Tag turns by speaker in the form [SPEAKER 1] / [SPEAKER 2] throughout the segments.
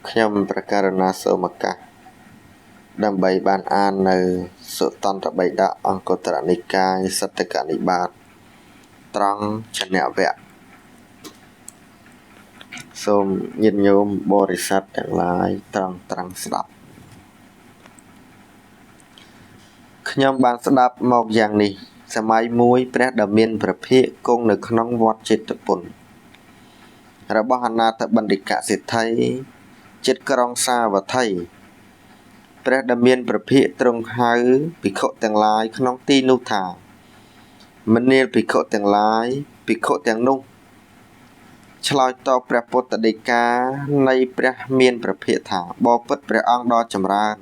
[SPEAKER 1] ខ្ញុំប្រកាសណាសូមឱកាសដើម្បីបានអាននៅសុតន្តបិដកអង្គតរនិកាយសត្តកនិបាតត្រង់ចនវៈសូមញាតិញោមបរិស័ទទាំងឡាយត្រង់ស្ដាប់ខ្ញុំបានស្ដាប់មកយ៉ាងនេះសម័យមួយព្រះដ៏មានព្រះភិក្ខគង់នៅក្នុងវត្តចេតពុនរបស់អនាថបណ្ឌិកសេដ្ឋីចិត្តក្រុងសាវត្ថីព្រះដ៏មានព្រះភិក្ខទ្រង់ហៅភិក្ខុទាំងឡាយក្នុងទីនោះថាមនាលភិក្ខុទាំងឡាយភិក្ខុទាំងនោះឆ្លើយតបព្រះពុទ្ធដីកានៃព្រះមានព្រះភិក្ខថាបបិទ្ធព្រះអង្គដ៏ចម្រើន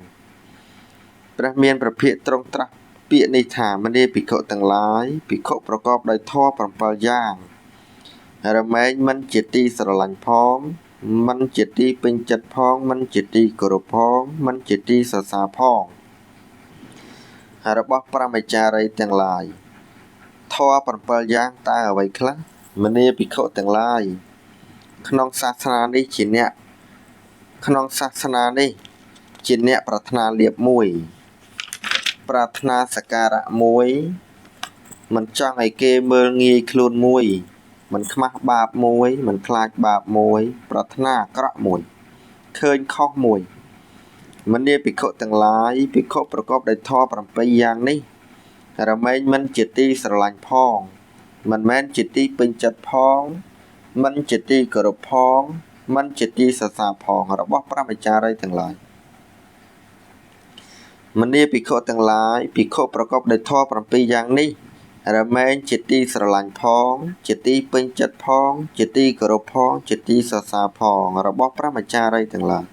[SPEAKER 1] ព្រះមានព្រះភិក្ខទ្រង់ត្រាស់ពាក្យនេះថាមនាលភិក្ខុទាំងឡាយភិក្ខុប្រកបដោយធម៌7យ៉ាងរមែងមិនជាទីស្រឡាញ់ផងមិនជាទីពេញចិត្តផងមិនជាទីគោរពផងមិនជាទីសរសើរផងរបស់ប្រមចារីទាំងឡាយធម៌7យ៉ាងតើអ្វីខ្លះមនាលភិក្ខុទាំងឡាយក្នុងសាសនានេះជាអ្នកប្រាថ្នាលៀបមួយប្រាថ្នាសក្ការៈមួយមិនចង់ឲ្យគេមើលងាយខ្លួនមួយមិនខ្មាស់បាបមួយមិនខ្លាចបាបមួយប្រាថ្នាអាក្រក់មួយឃើញខុសមួយមនាលភិក្ខុទាំងឡាយភិក្ខុប្រកបដោយធម៌7យ៉ាងនេះរមែងមិនជាទីស្រឡាញ់ផងមិនមែនជាទីពេញចិត្តផងមិនជាទីគោរពផងមិនជាទីសរសើរផងរបស់ប្រមចារីទាំងឡាយមនាលភិក្ខុទាំងឡាយភិក្ខុប្រកបដោយធម៌7យ៉ាងនេះរមែងជាទីស្រឡាញ់ផងជាទីពេញចិត្តផងជាទីគោរពផងជាទីសរសើរផងរបស់ប្រមចារីទាំងឡាយ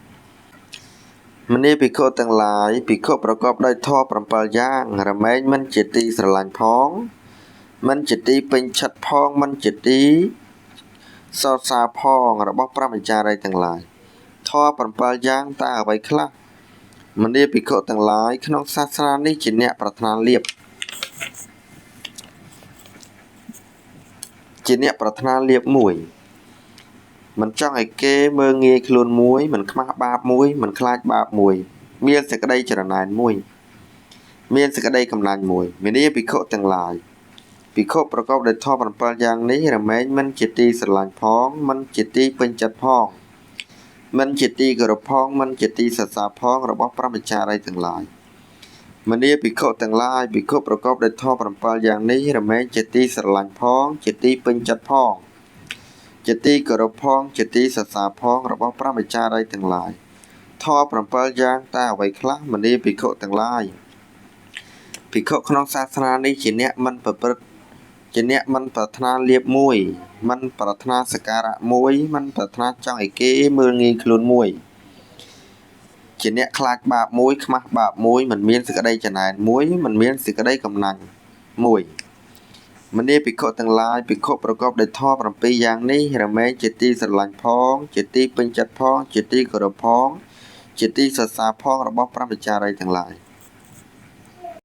[SPEAKER 1] មនាលភិក្ខុទាំងឡាយភិក្ខុប្រកបដោយធម៌7យ៉ាងរមែងមិនជាទីស្រឡាញ់ផងមិនជាទីពេញចិត្តផងមិនជាទីសរសើរផងរបស់ប្រមចារីទាំងឡាយធម៌7យ៉ាងតើអ្វីខ្លះមនាលភិក្ខុទាំងឡាយក្នុងសាសនានេះជាអ្នកប្រាថ្នាលៀបមួយមិនចង់ឲ្យគេមើលងាយខ្លួនមួយមិនខ្មាស់បាបមួយមិនខ្លាចបាបមួយមានសេចក្តីច្រណែនមួយមានសេចក្តីកំណាញ់មួយមនាលភិក្ខុទាំងឡាយភិក្ខុប្រកបដោយធម៌7យ៉ាងនេះរមែងមិនជាទីស្រឡាញ់ផងមិនជាទីពេញចិត្តផងមិនជាទីគោរពផងមិនជាទីសរសើរផងរបស់ប្រមចារីទាំងឡាយមនាលភិក្ខុទាំងឡាយភិក្ខុប្រកបដោយធម៌7យ៉ាងនេះរមែងជាទីស្រឡាញ់ផងជាទីពេញចិត្តផងជាទីគោរពផងជាទីសរសើរផងរបស់ប្រមចារីទាំងឡាយធម៌7យ៉ាងតើអ្វីខ្លះមនាលភិក្ខុទាំងឡាយភិក្ខុក្នុងសាសនានេះជាអ្នកមិនប្រថ្នាលៀបមួយមិនប្រាថ្នាសក្ការៈមួយមិនប្រាថ្នាចង់ឲ្យគេមើលងាយខ្លួនមួយជាអ្នកខ្លាចបាបមួយខ្មាស់បាបមួយមិនមានសេចក្តីច្រណែនមួយមិនមានសេចក្តីកំណាញ់មួយមនាលភិក្ខុទាំងឡាយភិក្ខុប្រកបដោយធម៌7យ៉ាងនេះរមែងជាទីស្រឡាញ់ផងជាទីពេញចិត្តផងជាទីគោរពផងជាទីសរសើរផងរបស់ប្រមចារីទាំងឡាយ